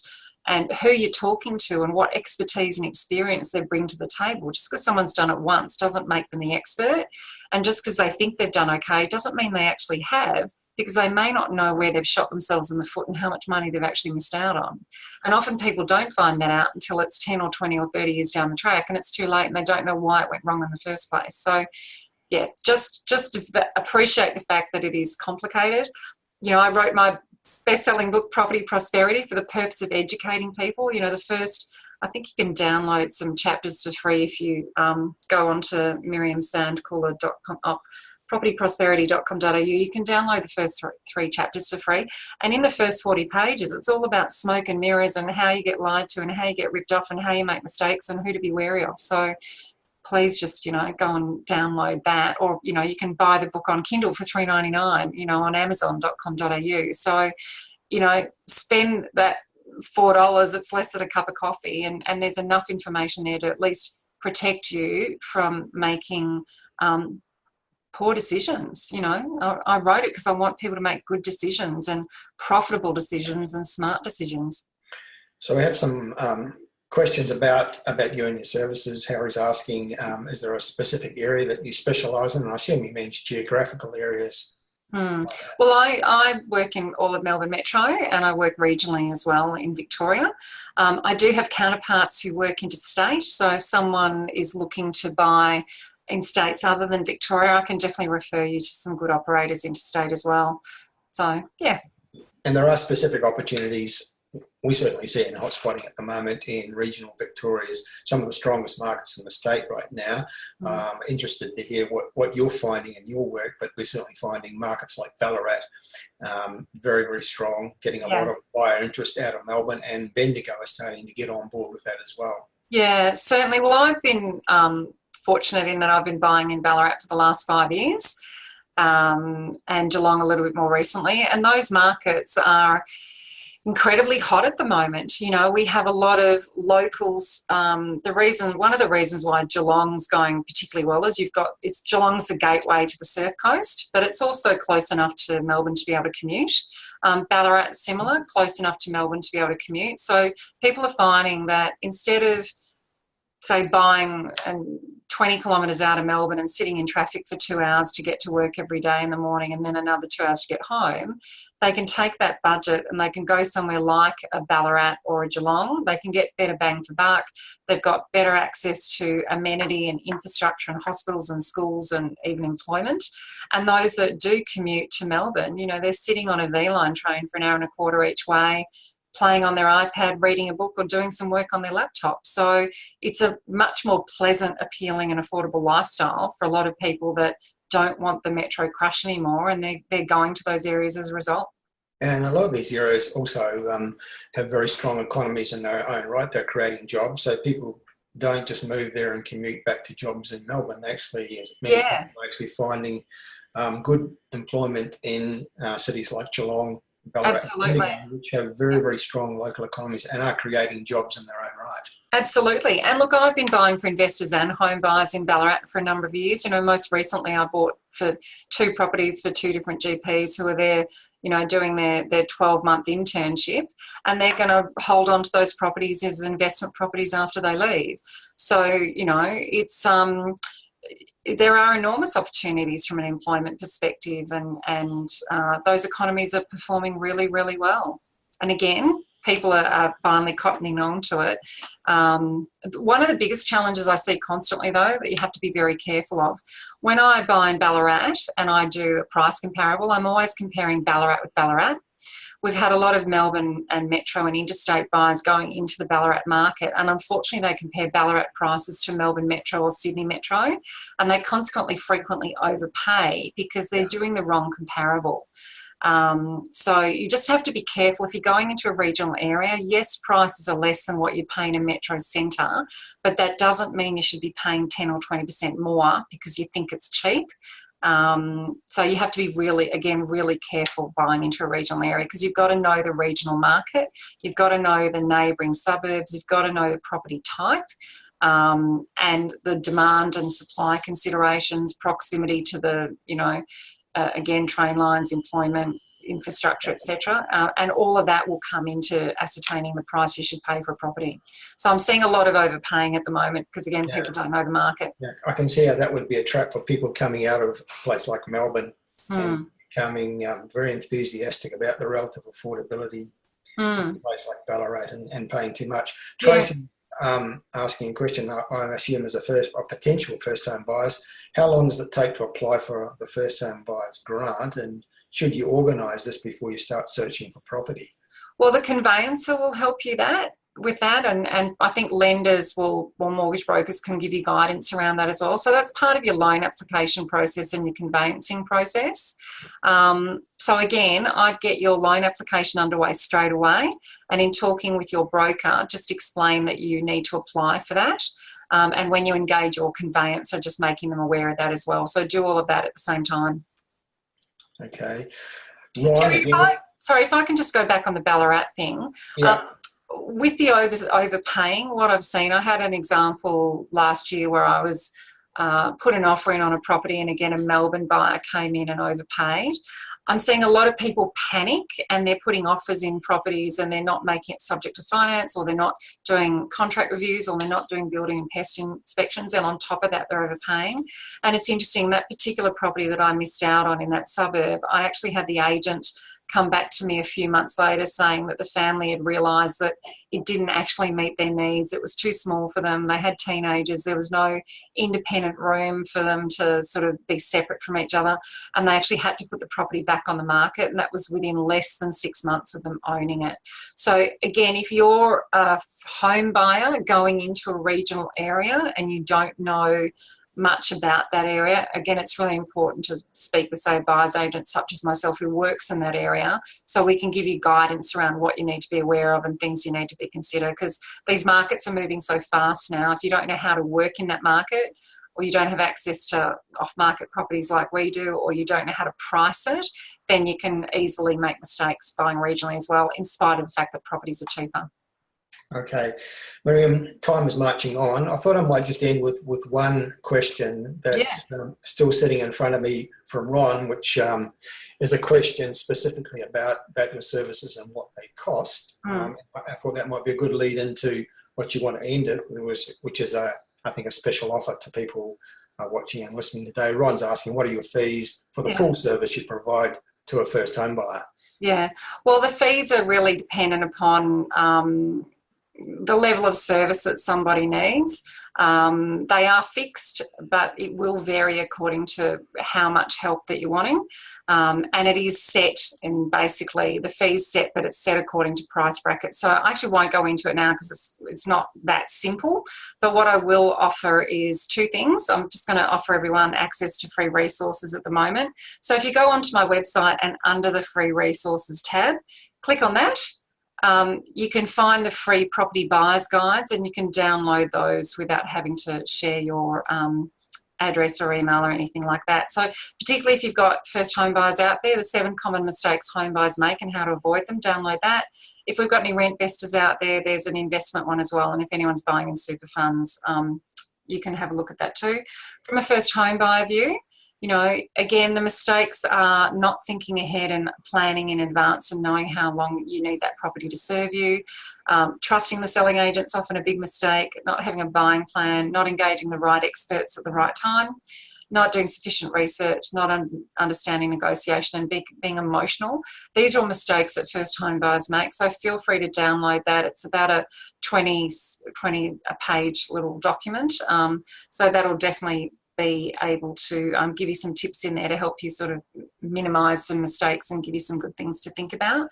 who you're talking to, and what expertise and experience they bring to the table. Just because someone's done it once doesn't make them the expert, and just because they think they've done okay doesn't mean they actually have, because they may not know where they've shot themselves in the foot and how much money they've actually missed out on. And often people don't find that out until it's 10 or 20 or 30 years down the track, and it's too late and they don't know why it went wrong in the first place. So yeah, just to appreciate the fact that it is complicated. I wrote my best-selling book, Property Prosperity, for the purpose of educating people. The first, I think you can download some chapters for free if you go on to miriamsandkuhler.com, propertyprosperity.com.au. You can download the first three chapters for free. And in the first 40 pages, it's all about smoke and mirrors and how you get lied to and how you get ripped off and how you make mistakes and who to be wary of. So please just, go and download that, or, you can buy the book on Kindle for $3.99, on amazon.com.au. So, spend that $4, it's less than a cup of coffee, and there's enough information there to at least protect you from making poor decisions. I wrote it because I want people to make good decisions and profitable decisions and smart decisions. So we have some questions about you and your services. Harry's asking, is there a specific area that you specialise in? And I assume he means geographical areas. Well, I work in all of Melbourne Metro, and I work regionally as well in Victoria. I do have counterparts who work interstate, so if someone is looking to buy in states other than Victoria, I can definitely refer you to some good operators interstate as well. So, yeah. And there are specific opportunities. We certainly see it in Hotspotting at the moment in regional Victoria, some of the strongest markets in the state right now. Interested to hear what you're finding in your work, but we're certainly finding markets like Ballarat very, very strong, getting a lot of buyer interest out of Melbourne, and Bendigo is starting to get on board with that as well. Yeah, certainly. Well, I've been fortunate in that I've been buying in Ballarat for the last 5 years, and Geelong a little bit more recently, and those markets are incredibly hot at the moment. We have a lot of locals. One of the reasons why Geelong's going particularly well is Geelong's the gateway to the surf coast, but it's also close enough to Melbourne to be able to commute. Ballarat, similar, close enough to Melbourne to be able to commute. So people are finding that instead of, say, buying 20 kilometres out of Melbourne and sitting in traffic for 2 hours to get to work every day in the morning and then another 2 hours to get home, they can take that budget and they can go somewhere like a Ballarat or a Geelong. They can get better bang for buck. They've got better access to amenity and infrastructure and hospitals and schools and even employment. And those that do commute to Melbourne, they're sitting on a V-line train for an hour and a quarter each way, playing on their iPad, reading a book, or doing some work on their laptop. So it's a much more pleasant, appealing and affordable lifestyle for a lot of people that don't want the metro crush anymore, and they're going to those areas as a result. And a lot of these areas also have very strong economies in their own right. They're creating jobs, so people don't just move there and commute back to jobs in Melbourne. They actually, many people are actually finding good employment in cities like Geelong, Ballarat, absolutely, which have very, very strong local economies and are creating jobs in their own right. Absolutely. And look, I've been buying for investors and home buyers in Ballarat for a number of years. You know, most recently I bought for 2 properties for 2 different GPs who are there, you know, doing their 12-month internship, and they're going to hold on to those properties as investment properties after they leave. So, you know, it's there are enormous opportunities from an employment perspective, and those economies are performing really, really well. And again, people are finally cottoning on to it. One of the biggest challenges I see constantly, though, that you have to be very careful of, when I buy in Ballarat and I do a price comparable, I'm always comparing Ballarat with Ballarat. We've had a lot of Melbourne and metro and interstate buyers going into the Ballarat market, and unfortunately they compare Ballarat prices to Melbourne metro or Sydney metro, and they consequently frequently overpay because they're doing the wrong comparable. So you just have to be careful if you're going into a regional area. Yes, prices are less than what you're paying in metro centre, but that doesn't mean you should be paying 10 or 20% more because you think it's cheap. So you have to be really careful buying into a regional area, because you've got to know the regional market, you've got to know the neighbouring suburbs, you've got to know the property type, and the demand and supply considerations, proximity to the, you know, again, train lines, employment, infrastructure, etc. And all of that will come into ascertaining the price you should pay for a property. So I'm seeing a lot of overpaying at the moment because, again, people don't know the market. Yeah, I can see how that would be a trap for people coming out of a place like Melbourne and becoming very enthusiastic about the relative affordability of a place like Ballarat and paying too much. Tracy, asking a question, I assume as a potential first-home buyers, how long does it take to apply for the first-home buyers grant, and should you organise this before you start searching for property? Well, the conveyancer will help you with that, and I think lenders or mortgage brokers can give you guidance around that as well. So that's part of your loan application process and your conveyancing process. So again, I'd get your loan application underway straight away, and in talking with your broker, just explain that you need to apply for that. And when you engage your conveyancer, just making them aware of that as well. So do all of that at the same time. Okay. Terry, if I can just go back on the Ballarat thing. Yeah. With the overpaying, what I've seen, I had an example last year where I was put an offer in on a property, and again a Melbourne buyer came in and overpaid. I'm seeing a lot of people panic and they're putting offers in properties and they're not making it subject to finance, or they're not doing contract reviews, or they're not doing building and pest inspections, and on top of that they're overpaying. And it's interesting, that particular property that I missed out on in that suburb, I actually had the agent come back to me a few months later saying that the family had realised that it didn't actually meet their needs. It was too small for them. They had teenagers. There was no independent room for them to sort of be separate from each other. And they actually had to put the property back on the market. And that was within less than 6 months of them owning it. So again, if you're a home buyer going into a regional area and you don't know much about that area, again, it's really important to speak with, say, a buyer's agent such as myself who works in that area, so we can give you guidance around what you need to be aware of and things you need to be considered, because these markets are moving so fast now. If you don't know how to work in that market, or you don't have access to off-market properties like we do, or you don't know how to price it, then you can easily make mistakes buying regionally as well, in spite of the fact that properties are cheaper. Okay. Miriam, time is marching on. I thought I might just end with one question that's still sitting in front of me from Ron, which is a question specifically about your services and what they cost. I thought that might be a good lead into what you want to end it, which is, I think, a special offer to people watching and listening today. Ron's asking, what are your fees for the full service you provide to a first home buyer? Yeah, well, the fees are really dependent upon the level of service that somebody needs. They are fixed, but it will vary according to how much help that you're wanting. And it is set, and basically the fee's set, but it's set according to price brackets. So I actually won't go into it now because it's not that simple. But what I will offer is 2 things. I'm just going to offer everyone access to free resources at the moment. So if you go onto my website and under the free resources tab, click on that. You can find the free property buyer's guides, and you can download those without having to share your address or email or anything like that. So particularly if you've got first home buyers out there, the 7 common mistakes home buyers make and how to avoid them, download that. If we've got any rentvestors out there, there's an investment one as well. And if anyone's buying in super funds, you can have a look at that too. From a first home buyer view, you know, again, the mistakes are not thinking ahead and planning in advance and knowing how long you need that property to serve you. Trusting the selling agent's often a big mistake. Not having a buying plan, not engaging the right experts at the right time, not doing sufficient research, not understanding negotiation, and being emotional. These are all mistakes that first home buyers make. So feel free to download that. It's about a 20 page little document. So that'll definitely be able to give you some tips in there to help you sort of minimise some mistakes and give you some good things to think about.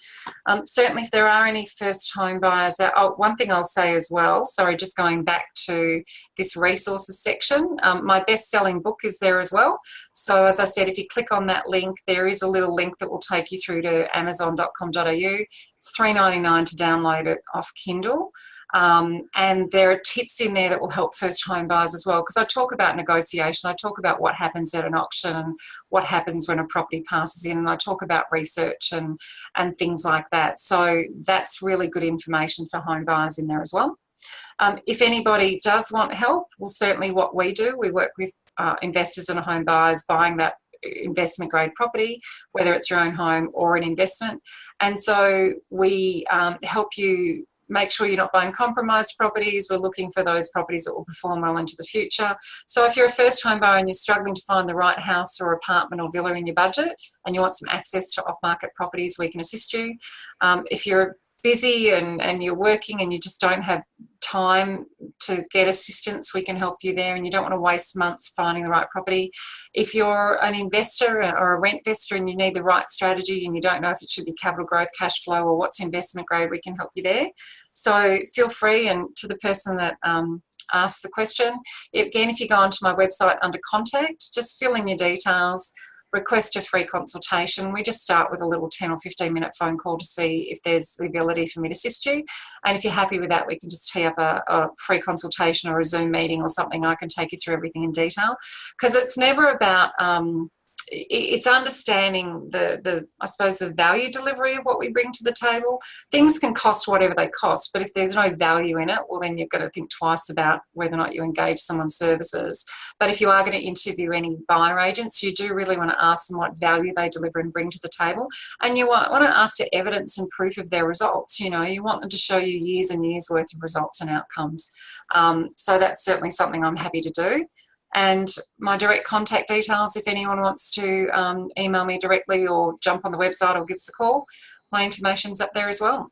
Certainly if there are any first home buyers, one thing I'll say as well, sorry, just going back to this resources section, my best-selling book is there as well. So as I said, if you click on that link, there is a little link that will take you through to amazon.com.au. It's $3.99 to download it off Kindle. And there are tips in there that will help first home buyers as well, because I talk about negotiation, I talk about what happens at an auction and what happens when a property passes in, and I talk about research and things like that. So that's really good information for home buyers in there as well. If anybody does want help, well, certainly what we do, we work with investors and home buyers buying that investment grade property, whether it's your own home or an investment. And so we help you make sure you're not buying compromised properties. We're looking for those properties that will perform well into the future. So if you're a first home buyer and you're struggling to find the right house or apartment or villa in your budget and you want some access to off-market properties, we can assist you. If you're busy and you're working and you just don't have time to get assistance, we can help you there, and you don't want to waste months finding the right property. If you're an investor or a rentvestor and you need the right strategy and you don't know if it should be capital growth, cash flow, or what's investment grade, we can help you there. So feel free, and to the person that asked the question, again, if you go onto my website under contact, just fill in your details, request a free consultation. We just start with a little 10 or 15 minute phone call to see if there's the ability for me to assist you. And if you're happy with that, we can just tee up a free consultation or a Zoom meeting or something. I can take you through everything in detail, because it's never about, it's understanding I suppose the value delivery of what we bring to the table. Things can cost whatever they cost, but if there's no value in it, well, then you've got to think twice about whether or not you engage someone's services. But if you are going to interview any buyer agents, you do really want to ask them what value they deliver and bring to the table. And you want to ask for evidence and proof of their results. You know, you want them to show you years and years worth of results and outcomes. So that's certainly something I'm happy to do. And my direct contact details, if anyone wants to email me directly or jump on the website or give us a call, my information's up there as well.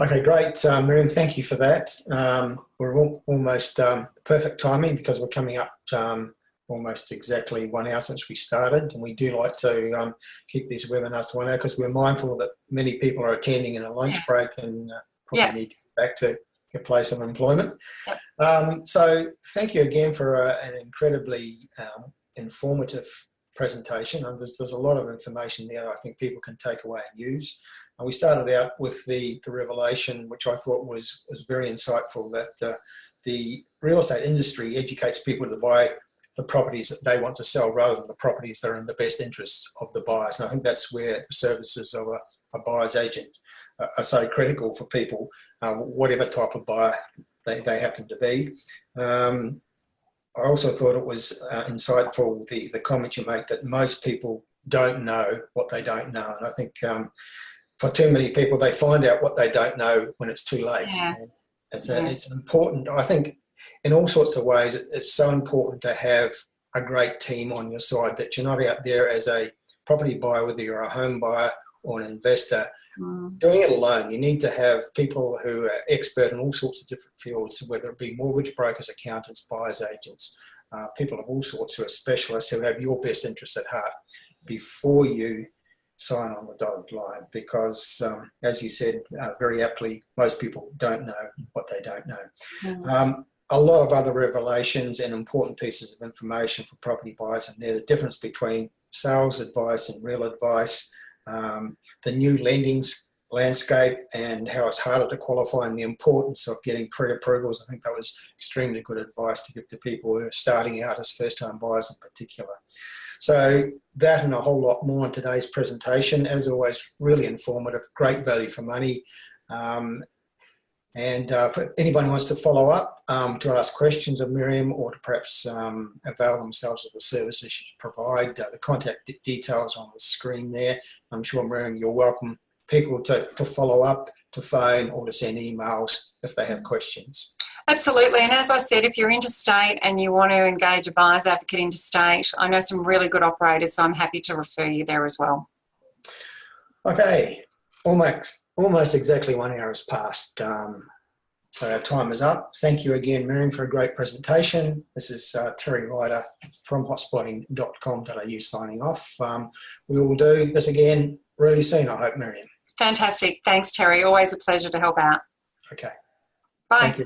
Okay, great. Miriam, thank you for that. We're almost perfect timing, because we're coming up almost exactly 1 hour since we started. And we do like to keep these webinars to 1 hour, because we're mindful that many people are attending in a lunch break and probably need to get back to your place of employment. So thank you again for an incredibly informative presentation. And there's a lot of information there I think people can take away and use. And we started out with the revelation, which I thought was very insightful, that the real estate industry educates people to buy the properties that they want to sell rather than the properties that are in the best interests of the buyers. And I think that's where the services of a buyer's agent are so critical for people, whatever type of buyer they happen to be. I also thought it was insightful, the comment you make, that most people don't know what they don't know. And I think for too many people, they find out what they don't know when it's too late. Yeah. It's important, I think, in all sorts of ways. It's so important to have a great team on your side, that you're not out there as a property buyer, whether you're a home buyer or an investor, doing it alone. You need to have people who are expert in all sorts of different fields, whether it be mortgage brokers, accountants, buyers agents, people of all sorts who are specialists, who have your best interests at heart before you sign on the dotted line. Because as you said very aptly, most people don't know what they don't know. A lot of other revelations and important pieces of information for property buyers, and they're the difference between sales advice and real advice, the new lending landscape and how it's harder to qualify and the importance of getting pre-approvals. I think that was extremely good advice to give to people who are starting out as first-time buyers in particular. So that and a whole lot more in today's presentation. As always, really informative, great value for money. For anybody who wants to follow up, to ask questions of Miriam or to perhaps avail themselves of the services she provide, the contact details on the screen there. I'm sure, Miriam, you'll welcome people to follow up, to phone or to send emails if they have questions. Absolutely. And as I said, if you're interstate and you want to engage a buyer's advocate interstate, I know some really good operators, so I'm happy to refer you there as well. Okay, almost exactly 1 hour has passed. So our time is up. Thank you again, Miriam, for a great presentation. This is Terry Ryder from hotspotting.com.au signing off. We will do this again really soon, I hope, Miriam. Fantastic. Thanks, Terry. Always a pleasure to help out. Okay. Bye. Thank you.